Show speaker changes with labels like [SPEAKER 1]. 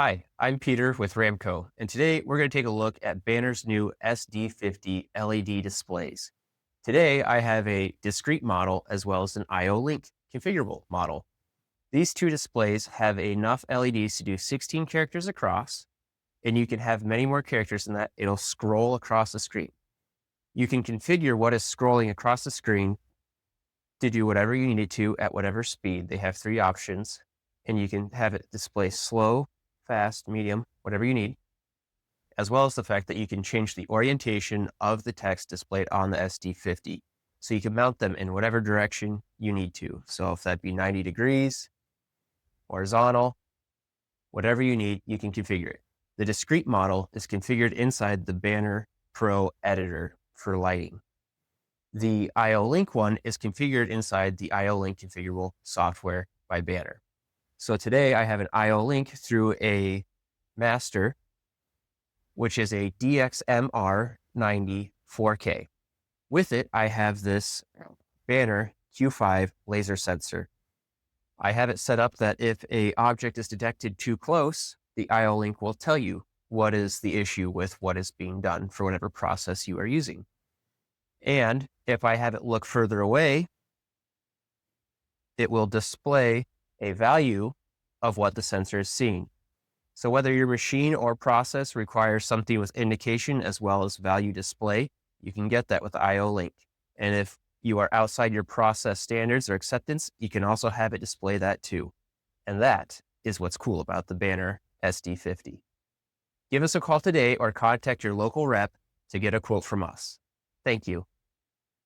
[SPEAKER 1] Hi, I'm Peter with Ramco, and today we're going to take a look at Banner's new SD50 LED displays. Today I have a discrete model as well as an I/O link configurable model. These two displays have enough LEDs to do 16 characters across, and you can have many more characters than that. It'll scroll across the screen. You can configure what is scrolling across the screen to do whatever you need it to at whatever speed. They have three options, and you can have it display slow, fast, medium, whatever you need, as well as the fact that you can change the orientation of the text displayed on the SD50. So you can mount them in whatever direction you need to. So if that be 90 degrees, horizontal, whatever you need, you can configure it. The discrete model is configured inside the Banner Pro editor for lighting. The I/O Link one is configured inside the I/O Link configurable software by Banner. So today I have an I/O link through a master, which is a DXMR90 4K. With it, I have this Banner Q5 laser sensor. I have it set up that if a object is detected too close, the I/O link will tell you what is the issue with what is being done for whatever process you are using. And if I have it look further away, it will display a value of what the sensor is seeing. So whether your machine or process requires something with indication as well as value display, you can get that with I/O Link. And if you are outside your process standards or acceptance, you can also have it display that too. And that is what's cool about the Banner SD50. Give us a call today or contact your local rep to get a quote from us. Thank you.